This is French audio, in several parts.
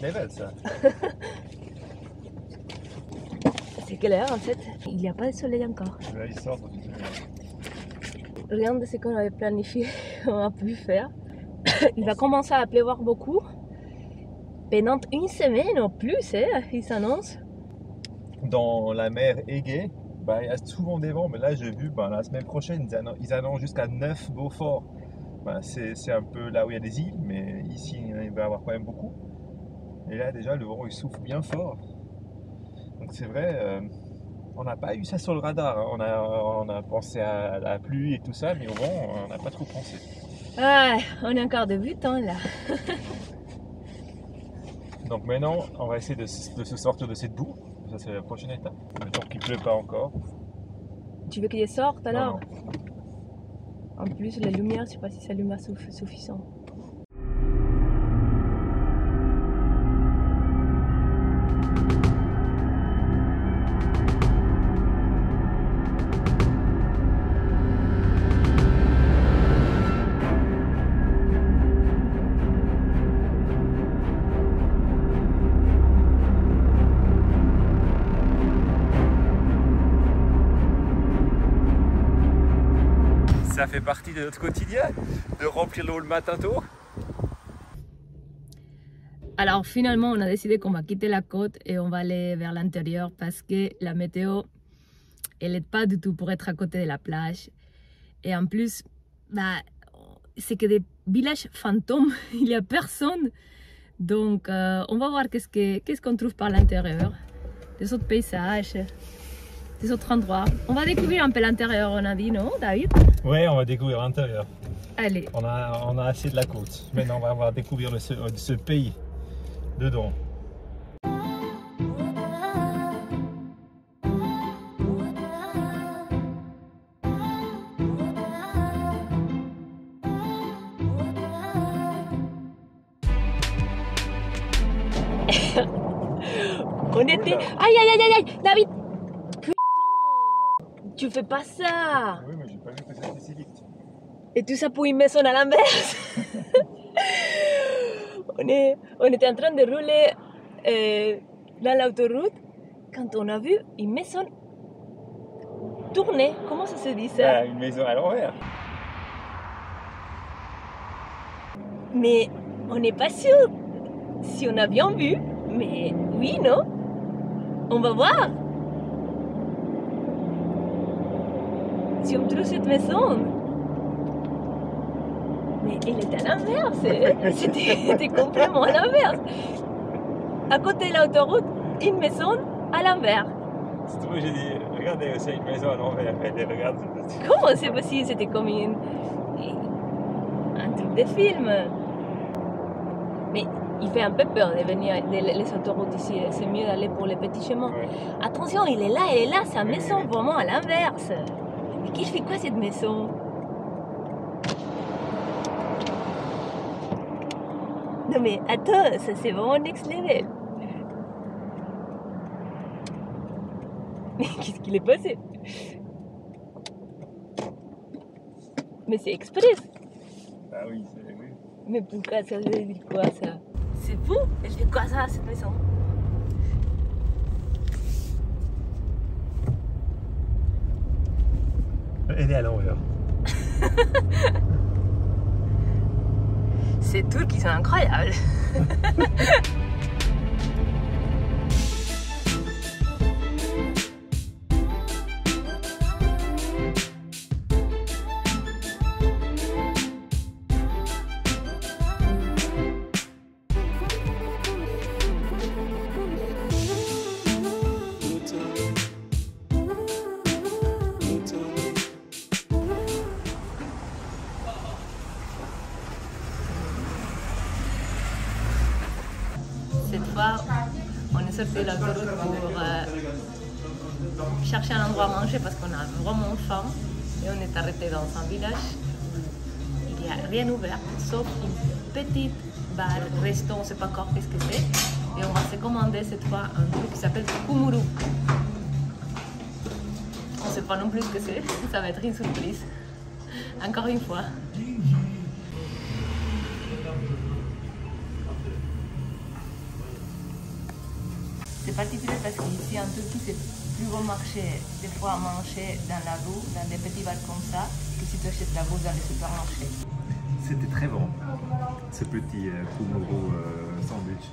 level ça. C'est quelle heure en fait? Il n'y a pas de soleil encore. Là il sort. Rien de ce qu'on avait planifié, on a pu faire. Il va commencer à pleuvoir beaucoup. Pendant une semaine ou plus, il s'annonce. Dans la mer Égée, il y a souvent des vents, mais là j'ai vu la semaine prochaine ils annoncent jusqu'à 9 Beaufort. C'est un peu là où il y a des îles, mais ici il va y avoir quand même beaucoup. Et là déjà le vent il souffle bien fort. Donc c'est vrai, on n'a pas eu ça sur le radar. On a pensé à la pluie et tout ça, mais au vent on n'a pas trop pensé. Ah, on est encore débutant là. Donc maintenant on va essayer de se sortir de cette boue. Ça c'est la prochaine étape. Le temps qu'il ne pleut pas encore. Tu veux qu'il sorte alors? Non. En plus, la lumière, je ne sais pas si ça lui est suffisant. Ça fait partie de notre quotidien, de remplir l'eau le matin tôt. Alors finalement, on a décidé qu'on va quitter la côte et on va aller vers l'intérieur parce que la météo, elle n'est pas du tout pour être à côté de la plage. Et en plus, c'est que des villages fantômes, il n'y a personne. Donc on va voir qu'est-ce qu'on trouve par l'intérieur, des autres paysages, des autres endroits. On va découvrir un peu l'intérieur, on a dit, non David? Ouais, on va découvrir l'intérieur. Allez. On a assez de la côte. Maintenant, on va découvrir ce pays dedans. On était... Aïe, aïe, aïe, aïe, David! Putain! Tu fais pas ça! Oui, mais j'ai pas vu que ça était si vite. Et tout ça pour une maison à l'inverse. on était en train de rouler dans l'autoroute quand on a vu une maison tourner. Comment ça se dit ça? Une maison à l'envers. Mais on n'est pas sûr si on a bien vu. Mais oui, non? On va voir. Si on trouve cette maison. Mais elle était à l'inverse. C'était complètement à l'inverse. À côté de l'autoroute, une maison à l'envers. C'est tout, j'ai dit, regardez, c'est une maison à l'envers. Elle regarde. Comment c'est possible? C'était comme un truc de film. Mais il fait un peu peur de venir les autoroutes ici. C'est mieux d'aller pour les petits chemins. Ouais. Attention, il est là, sa maison vraiment à l'inverse. Mais qui fait quoi cette maison? Non mais attends, ça c'est vraiment next level. Mais qu'est-ce qu'il est passé? Mais c'est express. Ah oui, c'est oui. Mais pourquoi ça veut dire quoi ça? C'est fou. Elle fait quoi ça cette maison? Elle est à l'envers. Ces tours qui sont incroyables. Cette fois, on est sorti de l'autoroute pour chercher un endroit à manger parce qu'on a vraiment faim et on est arrêté dans un village. Il n'y a rien ouvert sauf une petite bar, resto, on ne sait pas encore qu'est-ce que c'est. Et on va se commander cette fois un truc qui s'appelle kumuru. On ne sait pas non plus ce que c'est, ça va être une surprise. Encore une fois. c'est particulier parce qu'ici en Turquie, c'est plus bon marché des fois à manger dans la rue, dans des petits bars comme ça, que si tu achètes la bouffe dans les supermarchés. C'était très bon, ce petit kumuru sandwich.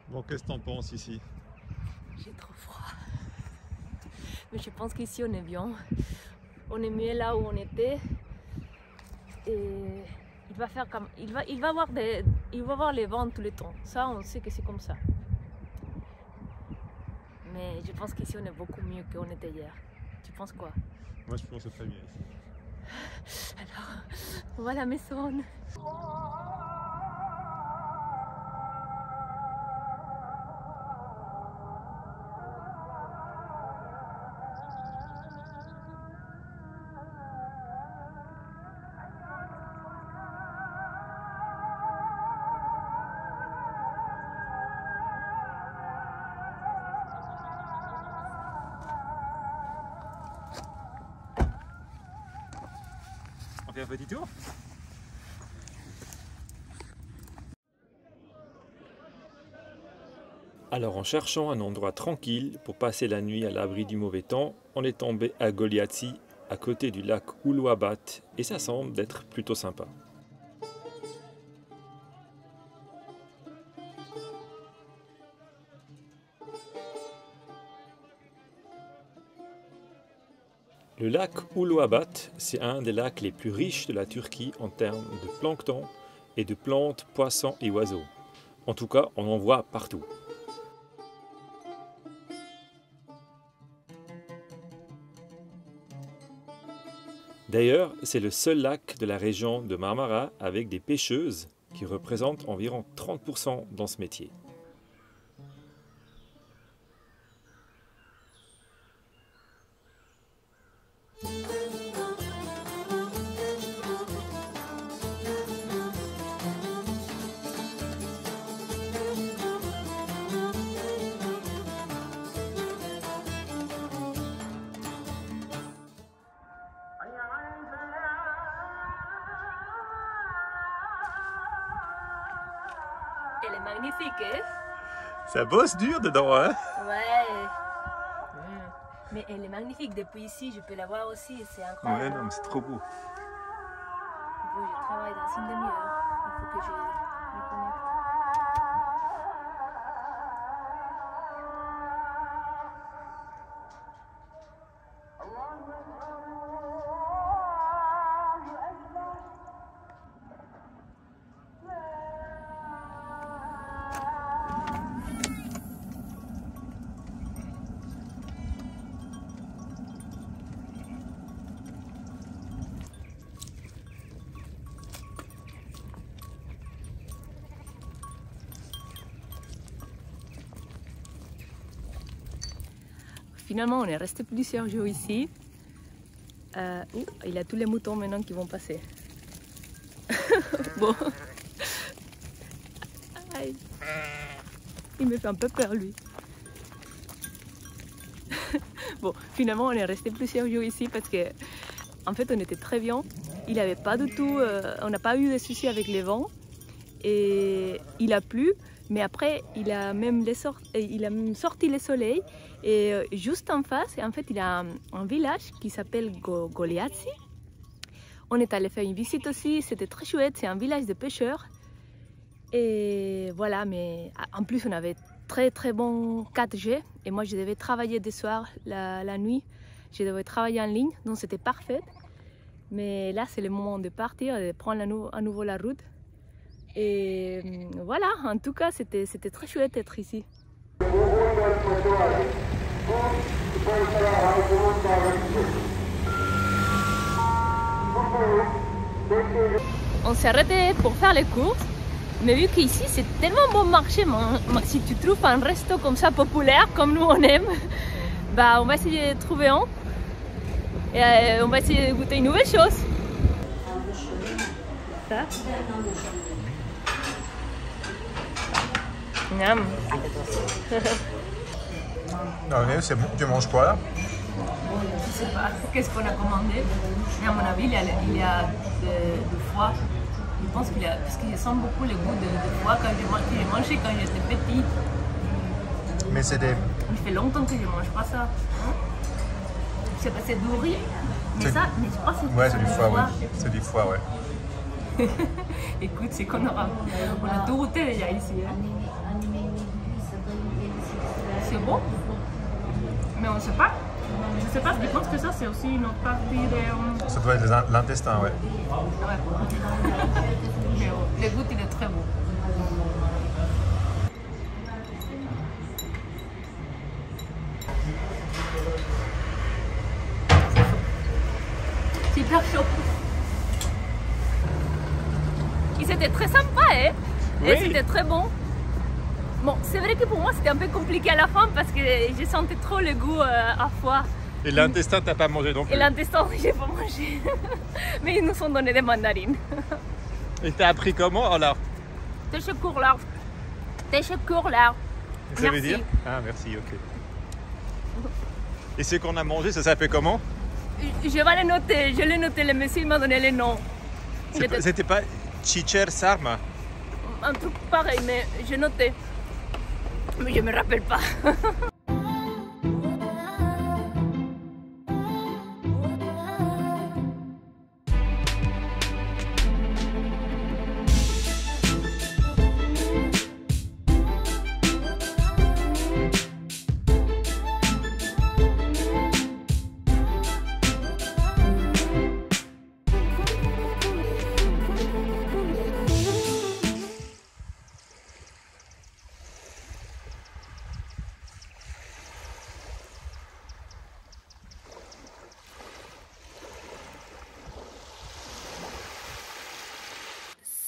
Bon, qu'est-ce que t'en penses ici? J'ai trop froid. Mais je pense qu'ici on est bien. On est mieux là où on était. Et il va faire comme. Il va avoir les vents tout le temps. Ça, on sait que c'est comme ça. Mais je pense qu'ici on est beaucoup mieux qu'on était hier. Tu penses quoi? Moi je pense que c'est très bien ici. Alors, on va à la maison. On fait un petit tour? Alors en cherchant un endroit tranquille pour passer la nuit à l'abri du mauvais temps, on est tombé à Goliathi, à côté du lac Uluabat, et ça semble d'être plutôt sympa. Le lac Uluabat, c'est un des lacs les plus riches de la Turquie en termes de plancton et de plantes, poissons et oiseaux. En tout cas, on en voit partout. D'ailleurs, c'est le seul lac de la région de Marmara avec des pêcheuses qui représentent environ 30% dans ce métier. Elle est magnifique, hein? Ça bosse dur dedans, hein? Ouais. Mais elle est magnifique. Depuis ici, je peux la voir aussi. C'est incroyable. Ouais, non, mais c'est trop beau. Bon, je travaille dans une demi-heure. Il faut que je me connecte. Finalement, on est resté plusieurs jours ici. Il y a tous les moutons maintenant qui vont passer. Bon. Aïe. Il me fait un peu peur, lui. Bon, finalement, on est resté plusieurs jours ici parce que, en fait, on était très bien. Il avait pas du tout, on n'a pas eu de soucis avec les vents. Et il a plu. Mais après, il a même sorti le soleil. Et juste en face, en fait, il y a un village qui s'appelle Goliathi. On est allé faire une visite aussi, c'était très chouette. C'est un village de pêcheurs. Et voilà, mais en plus, on avait très bon 4G. Et moi, je devais travailler des soirs, la nuit. Je devais travailler en ligne, donc c'était parfait. Mais là, c'est le moment de partir, de prendre à nouveau la route. Et voilà, en tout cas, c'était très chouette d'être ici. On s'est arrêté pour faire les courses, mais vu qu'ici c'est tellement bon marché, si tu trouves un resto comme ça populaire, comme nous on aime, Bah, on va essayer de trouver un. Et on va essayer de goûter une nouvelle chose. Ça. Miam. Non, mais tu manges quoi là? Je sais pas qu'est-ce qu'on a commandé. Mais à mon avis, il y a de foie. Je pense qu'il y a, parce que je sens beaucoup le goût de foie quand j'ai mangé quand j'étais petit. Mais c'est des... Il fait longtemps que je mange pas ça. Je sais pas, c'est du riz. Mais ça, mais je crois que c'est Ouais, c'est du foie, oui. C'est du foie, ouais. Écoute, c'est qu'on aura. On a tout goûté déjà ici. Hein. C'est bon. Mais on ne sait pas. Je ne sais pas, je pense que ça c'est aussi une autre partie de... Ça doit être l'intestin, ouais. Ouais. Mais le goût il est très beau. Super chaud. Ils étaient très sympas, hein? Oui. Et c'était très bon. Bon, c'est vrai que pour moi c'était un peu compliqué à la fin parce que je sentais trop le goût à foie. Et l'intestin, t'as pas mangé non plus? Et l'intestin, j'ai pas mangé. Mais ils nous ont donné des mandarines. Et t'as appris comment alors? Teşekkürler. Teşekkürler. Ça veut Merci. dire? Ah, merci, ok. Et ce qu'on a mangé, ça s'appelle comment? Je vais les noter, je l'ai noté, le monsieur m'a donné les noms. C'était pas Chicher Sarma? Un truc pareil, mais j'ai noté. Mais je me rappelle pas.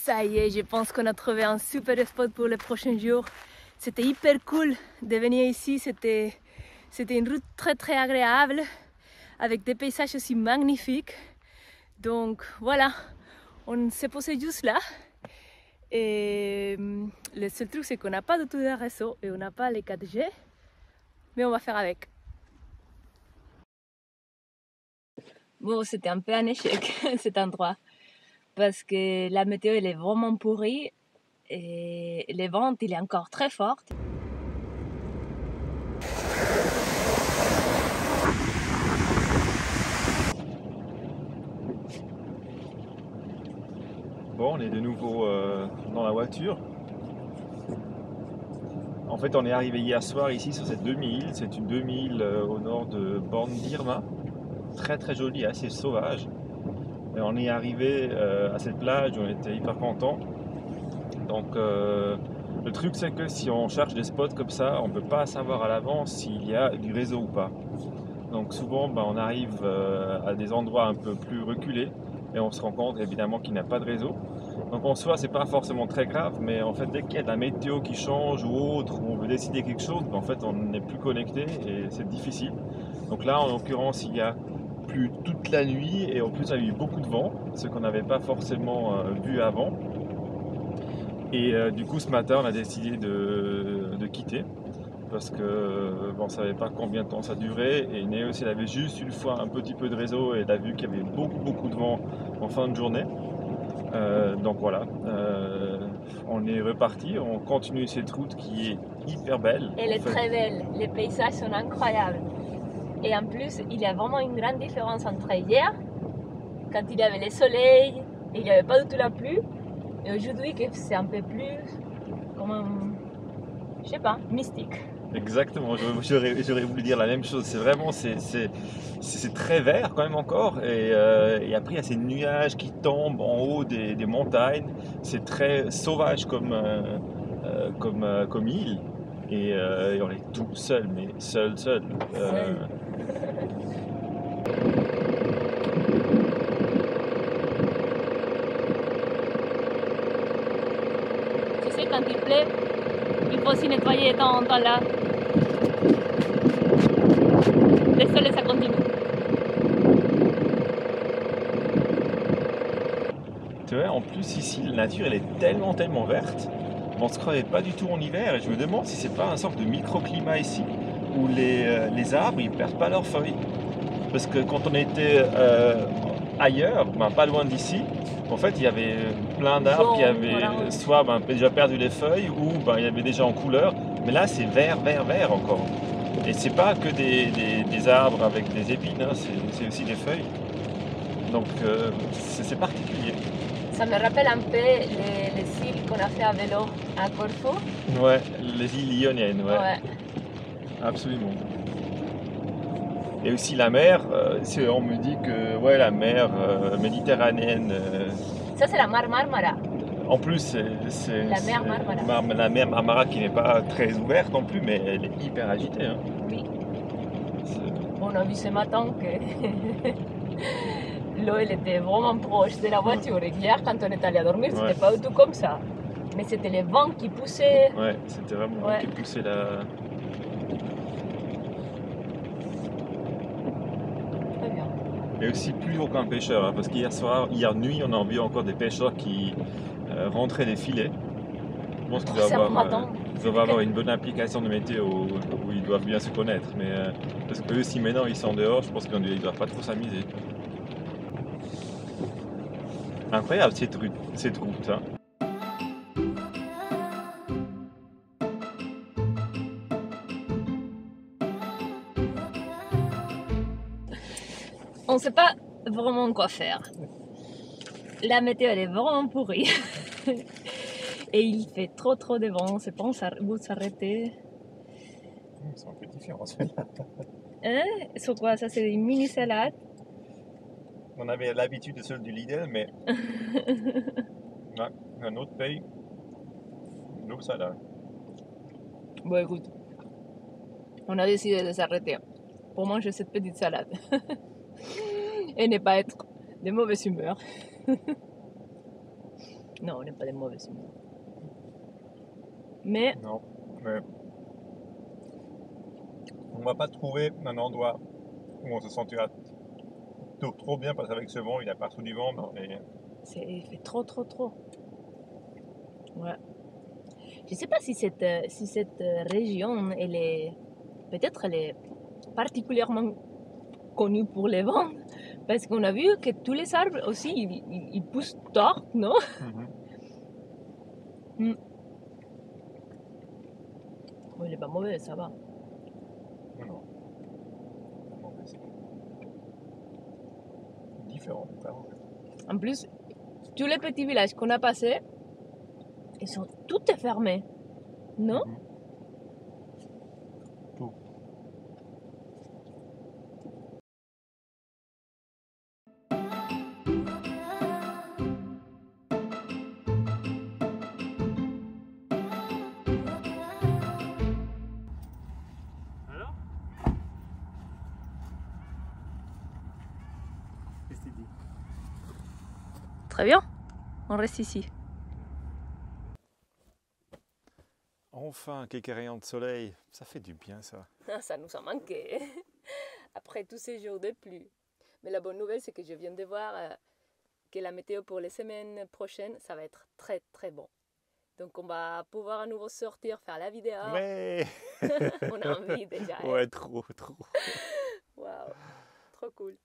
Ça y est, je pense qu'on a trouvé un super spot pour les prochains jours. C'était hyper cool de venir ici, c'était une route très agréable, avec des paysages aussi magnifiques. Donc voilà, on s'est posé juste là. Et le seul truc c'est qu'on n'a pas du tout de réseau et on n'a pas les 4G, mais on va faire avec. Bon, c'était un peu un échec cet endroit. Parce que la météo elle est vraiment pourrie et le vent il est encore très fort. Bon, on est de nouveau dans la voiture. En fait, on est arrivé hier soir ici sur cette demi-île. C'est une demi-île au nord de Borndirma. Très jolie, assez sauvage. Et on est arrivé à cette plage, on était hyper contents. Donc le truc c'est que si on cherche des spots comme ça, on ne peut pas savoir à l'avance s'il y a du réseau ou pas. Donc souvent on arrive à des endroits un peu plus reculés et on se rend compte évidemment qu'il n'y a pas de réseau. Donc en soi c'est pas forcément très grave, mais en fait dès qu'il y a de la météo qui change ou autre, ou on veut décider quelque chose, en fait on n'est plus connecté et c'est difficile. Donc là en l'occurrence il y a plu toute la nuit et en plus il y a eu beaucoup de vent, ce qu'on n'avait pas forcément vu avant. Et du coup ce matin on a décidé de quitter parce que on ne savait pas combien de temps ça durait et Néos il avait juste une fois un petit peu de réseau et il a vu qu'il y avait beaucoup de vent en fin de journée. Donc voilà, on est reparti, on continue cette route qui est hyper belle. Elle est très belle, les paysages sont incroyables. Et en plus, il y a vraiment une grande différence entre hier, quand il y avait le soleil et il n'y avait pas du tout la pluie, et aujourd'hui que c'est un peu plus, comme, je sais pas, mystique. Exactement, j'aurais voulu dire la même chose. C'est vraiment, c'est très vert quand même encore. Et après, il y a ces nuages qui tombent en haut des montagnes. C'est très sauvage comme île. Et on est tout seul, mais seul. Tu sais, quand il plaît, il faut aussi nettoyer de temps en temps là. sol et ça continue. Tu vois, en plus ici, la nature elle est tellement verte. On se croirait pas du tout en hiver et je me demande si c'est pas un sorte de microclimat ici où les arbres ils perdent pas leurs feuilles. Parce que quand on était ailleurs, pas loin d'ici, en fait il y avait plein d'arbres qui Jaune, avaient orange. soit déjà perdu les feuilles ou il y avait déjà en couleur. Mais là c'est vert encore. Et c'est pas que des arbres avec des épines, hein, c'est aussi des feuilles. Donc c'est particulier. Ça me rappelle un peu les îles qu'on a fait à vélo à Corfou. Ouais, les îles Ioniennes, ouais. Ouais. Absolument. Et aussi la mer, on me dit que ouais, la mer méditerranéenne, Ça, c'est la Mar Marmara. en plus La mer Marmara. la mer Marmara qui n'est pas très ouverte non plus, mais elle est hyper agitée. Hein. Oui. C'est- On a vu ce matin que l'eau elle était vraiment proche de la voiture. Et hier, quand on est allé à dormir, Ouais. c'était pas du tout comme ça. Mais c'était les vents qui poussaient. Ouais, c'était vraiment Ouais. qui poussait la. Très bien. Et aussi plus aucun pêcheur, hein, parce hier nuit, on a vu encore des pêcheurs qui rentraient des filets. Je pense qu'ils C'est un matin. doivent avoir une bonne application de météo où ils doivent bien se connaître. Mais parce que eux, si maintenant ils sont dehors, je pense qu'ils ne doivent pas trop s'amuser. Incroyable cette route. Hein. On ne sait pas vraiment quoi faire. La météo elle est vraiment pourrie. Et il fait trop de vent. On ne sait pas où s'arrêter. C'est un peu différent celle-là. Hein? Sur quoi? Ça c'est une mini salade. On avait l'habitude de celle du Lidl, mais un autre pays, une autre salade. Bon écoute, on a décidé de s'arrêter pour manger cette petite salade. Et ne pas être de mauvaise humeur. Non, on n'est pas de mauvaise humeur. Mais Non, mais on va pas trouver un endroit où on se sentira trop bien parce qu'avec ce vent, il n'y a pas trop du vent, mais il fait trop. Ouais. Je ne sais pas si cette région, peut-être elle est particulièrement connue pour les vents. Parce qu'on a vu que tous les arbres aussi, ils poussent tort, non? Bon, il n'est pas mauvais, ça va. non. C'est différent. En plus, tous les petits villages qu'on a passés, ils sont tous fermés, non? Tout. Alors? Qu'est-ce que tu dis? Très bien, on reste ici. Enfin, quelques rayons de soleil, ça fait du bien ça. Ça nous a manqué, après tous ces jours de pluie. Mais la bonne nouvelle, c'est que je viens de voir que la météo pour les semaines prochaines, ça va être très bon. Donc on va pouvoir à nouveau sortir, faire la vidéo. Ouais. On a envie déjà. Ouais, trop. Waouh, trop cool.